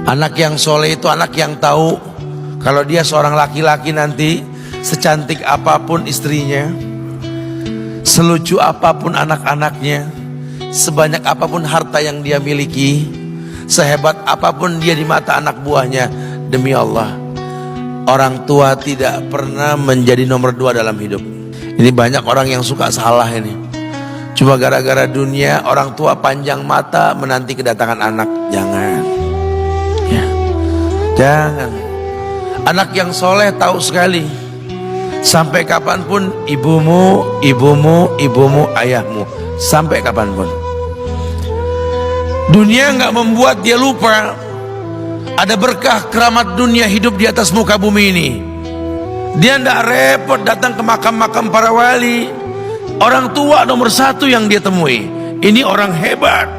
Anak yang soleh itu anak yang tahu kalau dia seorang laki-laki nanti, secantik apapun istrinya, selucu apapun anak-anaknya, sebanyak apapun harta yang dia miliki, sehebat apapun dia di mata anak buahnya, demi Allah, orang tua tidak pernah menjadi nomor 2 dalam hidup. Ini banyak orang yang suka salah ini. Cuma gara-gara dunia, orang tua panjang mata menanti kedatangan anak. Jangan ya. Jangan. Anak yang soleh tahu sekali, sampai kapanpun ibumu, ayahmu. Sampai kapanpun. Dunia nggak membuat dia lupa ada berkah keramat dunia hidup di atas muka bumi ini. Dia nggak repot datang ke makam-makam para wali. Orang tua nomor 1 yang dia temui. Ini orang hebat.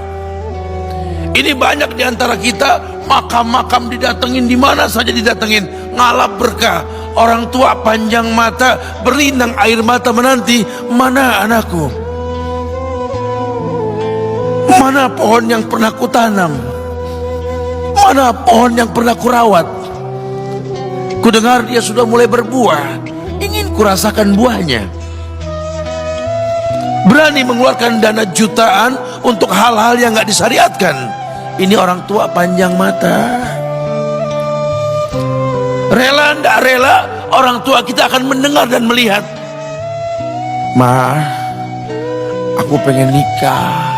Ini banyak di antara kita, makam-makam didatengin, di mana saja didatengin, ngalap berkah. Orang tua panjang mata, berlinang air mata menanti, mana anakku? Mana pohon yang pernah kutanam? Mana pohon yang pernah kurawat? Kudengar dia sudah mulai berbuah, ingin kurasakan buahnya. Berani mengeluarkan dana jutaan untuk hal-hal yang gak disyariatkan. Ini orang tua panjang mata. Rela ndak rela, orang tua kita akan mendengar dan melihat. Ma, aku pengen nikah,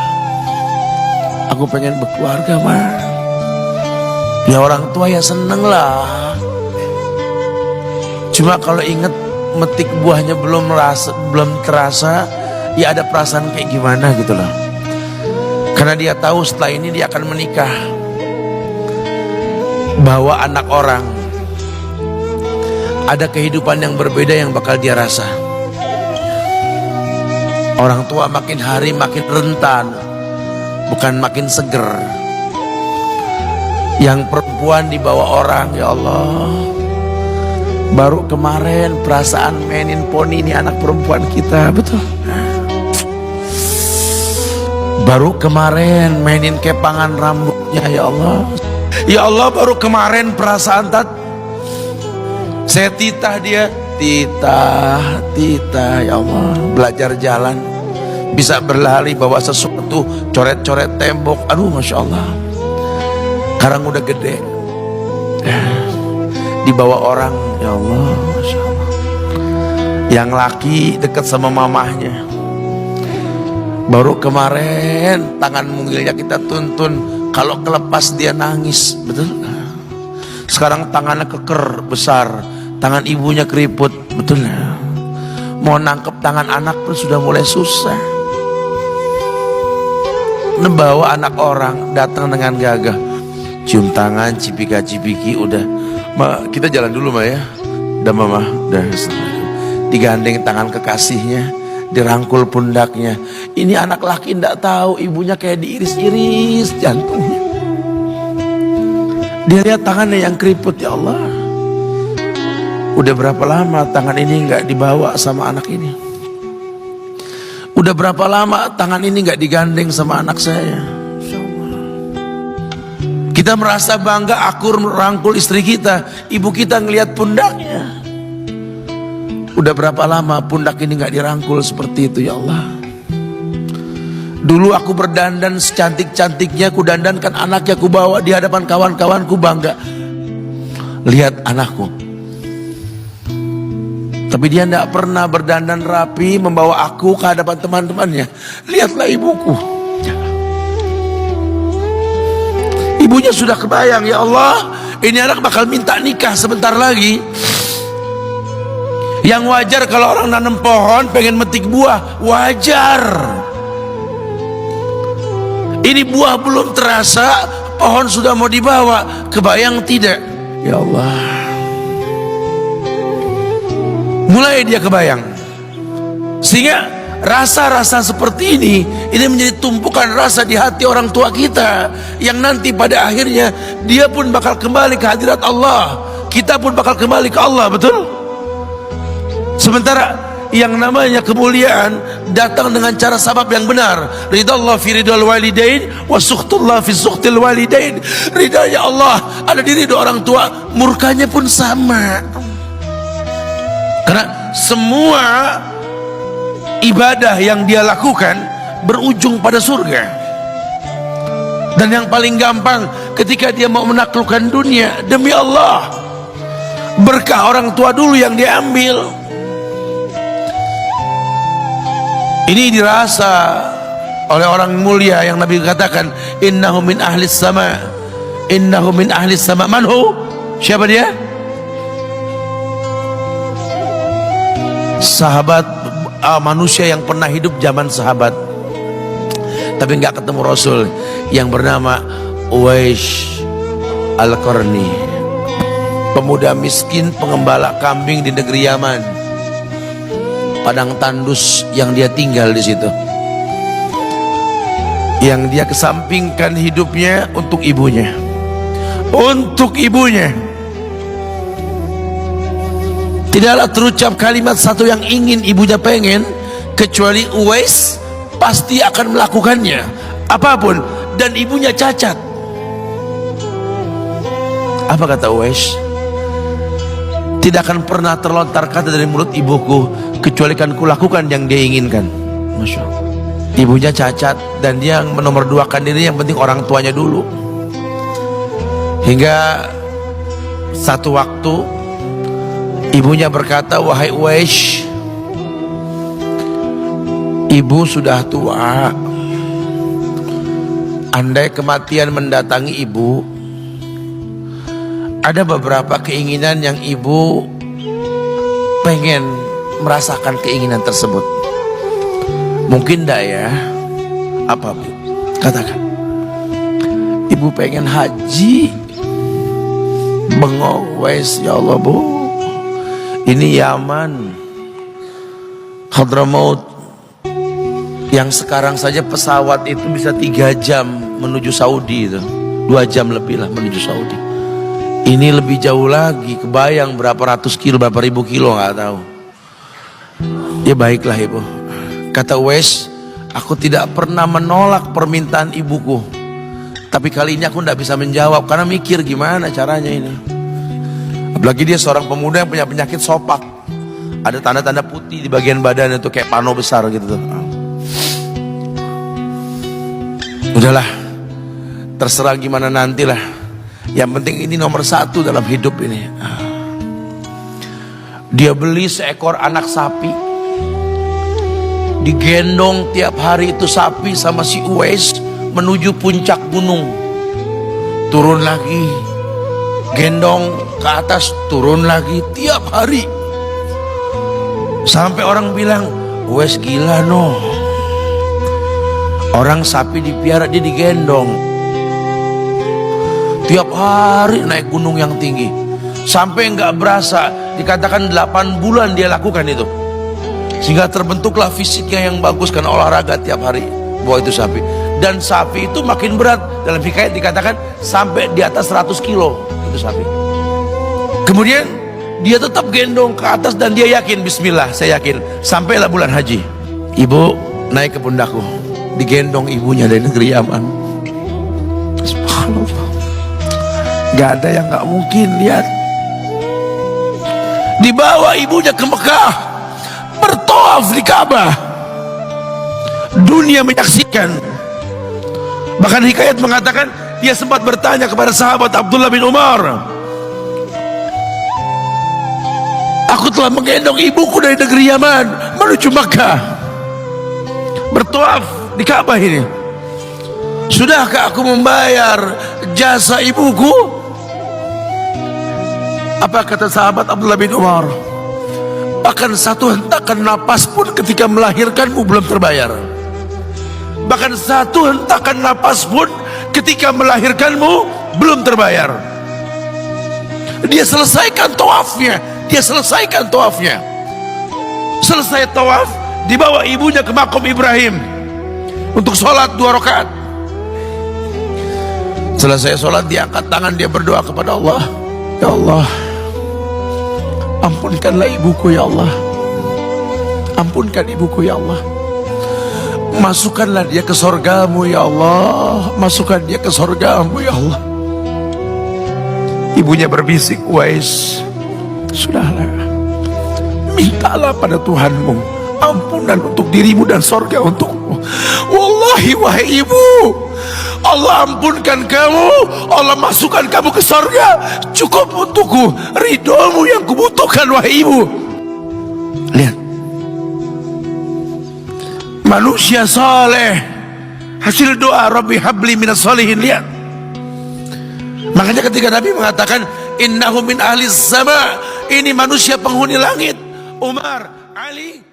aku pengen berkeluarga, Ma. Ya orang tua ya seneng lah. Cuma kalau inget metik buahnya belum terasa, ya ada perasaan kayak gimana gitu loh. Karena dia tahu setelah ini dia akan menikah, bahwa anak orang ada kehidupan yang berbeda yang bakal dia rasa. Orang tua makin hari makin rentan, bukan makin seger. Yang perempuan dibawa orang, ya Allah. Baru kemarin perasaan mainin poni, ini anak perempuan kita, betul. Baru kemarin mainin kepangan rambutnya, ya Allah. Ya Allah, baru kemarin perasaan saya titah dia, titah, ya Allah. Belajar jalan, bisa berlari bawa sesuatu, coret-coret tembok, aduh Masya Allah. Sekarang udah gede, dibawa orang, ya Allah, Masya Allah. Yang laki dekat sama mamahnya. Baru kemarin tangan mungilnya kita tuntun, kalau kelepas dia nangis, betul. Sekarang tangannya keker besar, tangan ibunya keriput, betul. Mau nangkep tangan anak pun sudah mulai susah. Membawa anak orang datang dengan gagah, cium tangan, cipika-cipiki, udah. Ma, kita jalan dulu, Ma, ya. Udah, Mama, udah. Digandeng tangan kekasihnya, dirangkul pundaknya. Ini anak laki ndak tahu ibunya kayak diiris-iris jantungnya. Dia lihat tangannya yang keriput, ya Allah. Udah berapa lama tangan ini nggak dibawa sama anak ini? Udah berapa lama tangan ini nggak digandeng sama anak saya? Kita merasa bangga akur merangkul istri kita, ibu kita ngelihat pundaknya. Udah berapa lama pundak ini gak dirangkul seperti itu, ya Allah. Dulu aku berdandan secantik-cantiknya, ku dandankan anaknya, ku bawa di hadapan kawan-kawanku, bangga lihat anakku. Tapi dia tidak pernah berdandan rapi membawa aku ke hadapan teman-temannya. Lihatlah ibuku, ibunya sudah kebayang, ya Allah, ini anak bakal minta nikah sebentar lagi. Yang wajar kalau orang nanam pohon pengen metik buah, wajar. Ini buah belum terasa, pohon sudah mau dibawa, kebayang tidak? Ya Allah. Mulai dia kebayang. Sehingga rasa-rasa seperti ini menjadi tumpukan rasa di hati orang tua kita, yang nanti pada akhirnya dia pun bakal kembali ke hadirat Allah, kita pun bakal kembali ke Allah, betul? Sementara yang namanya kemuliaan datang dengan cara sabab yang benar. Ridallah fi ridal walidain wa sukhtullah fi sukhtil walidain. Ridanya Allah ada di ridho orang tua, murkanya pun sama. Karena semua ibadah yang dia lakukan berujung pada surga. Dan yang paling gampang ketika dia mau menaklukkan dunia, demi Allah, berkah orang tua dulu yang dia ambil. Ini dirasa oleh orang mulia yang Nabi katakan, innahu min ahlis sama, innahu min ahlis sama. Manhu? Siapa dia? Sahabat, manusia yang pernah hidup zaman sahabat tapi nggak ketemu Rasul, yang bernama Uwais Al-Qarni, pemuda miskin pengembala kambing di negeri Yaman. Padang tandus yang dia tinggal di situ, yang dia kesampingkan hidupnya untuk ibunya, untuk ibunya. Tidaklah terucap kalimat satu yang ingin ibunya pengen, kecuali Uwais pasti akan melakukannya apapun, dan ibunya cacat. Apa kata Uwais? Tidak akan pernah terlontar kata dari mulut ibuku kecuali kan kulakukan yang dia inginkan. Masya Allah. Ibunya cacat dan dia menomorduakan diri, yang penting orang tuanya dulu. Hingga satu waktu ibunya berkata, wahai Uwais, ibu sudah tua. Andai kematian mendatangi ibu, ada beberapa keinginan yang ibu pengen merasakan keinginan tersebut. Mungkin enggak ya? Apa Bu? Katakan. Ibu pengen haji. Bengong Uwais, ya Allah Bu, ini Yaman, Hadramaut, yang sekarang saja pesawat itu bisa 3 jam menuju Saudi, itu 2 jam lebih lah menuju Saudi. Ini lebih jauh lagi, kebayang berapa ratus kilo, berapa ribu kilo, nggak tahu. Ya baiklah ibu, kata Uwais, aku tidak pernah menolak permintaan ibuku, tapi kali ini aku tidak bisa menjawab karena mikir gimana caranya ini. Apalagi dia seorang pemuda yang punya penyakit sopak, ada tanda-tanda putih di bagian badan itu kayak pano besar gitu. Udahlah, terserah gimana nantilah. Yang penting ini nomor 1 dalam hidup ini. Dia beli seekor anak sapi, digendong tiap hari itu sapi sama si Uwais menuju puncak gunung. Turun lagi, gendong ke atas, turun lagi tiap hari. Sampai orang bilang, Uwais gila no. Orang sapi dipiara, dia digendong tiap hari naik gunung yang tinggi. Sampai nggak berasa, dikatakan 8 bulan dia lakukan itu. Sehingga terbentuklah fisiknya yang bagus karena olahraga tiap hari bawa itu sapi. Dan sapi itu makin berat, dalam hikayat dikatakan sampai di atas 100 kilo itu sapi. Kemudian dia tetap gendong ke atas dan dia yakin, bismillah saya yakin. Sampailah bulan haji, ibu naik ke pundakku, digendong ibunya dari negeri Yaman. Subhanallah, gak ada yang gak mungkin. Lihat, dibawa ibunya ke Mekah, bertawaf di Ka'bah, dunia menyaksikan. Bahkan hikayat mengatakan dia sempat bertanya kepada sahabat Abdullah bin Umar, aku telah menggendong ibuku dari negeri Yaman menuju Makkah, bertawaf di Ka'bah ini. Sudahkah aku membayar jasa ibuku? Apa kata sahabat Abdullah bin Umar? Bahkan satu hentakan napas pun ketika melahirkanmu belum terbayar. Bahkan satu hentakan napas pun ketika melahirkanmu belum terbayar. Dia selesaikan tawafnya, dia selesaikan tawafnya. Selesai tawaf, dibawa ibunya ke makom Ibrahim untuk sholat 2 rakaat. Selesai sholat, dia angkat tangan, dia berdoa kepada Allah, ya Allah, ampunkanlah ibuku ya Allah. ampunkan ibuku ya Allah. Masukkanlah dia ke sorgamu ya Allah. Masukkan dia ke sorgamu ya Allah. Ibunya berbisik, Uwais, sudahlah, mintalah pada Tuhanmu ampunan untuk dirimu dan sorga untukmu. Wallahi wahai ibu, Allah ampunkan kamu, Allah masukkan kamu ke sorga, cukup untukku, ridhomu yang kubutuhkan wahai ibu. Lihat, manusia saleh, hasil doa Rabbi habli minas solihin. Lihat, makanya ketika Nabi mengatakan innahu min ahli sama, ini manusia penghuni langit, Umar, Ali,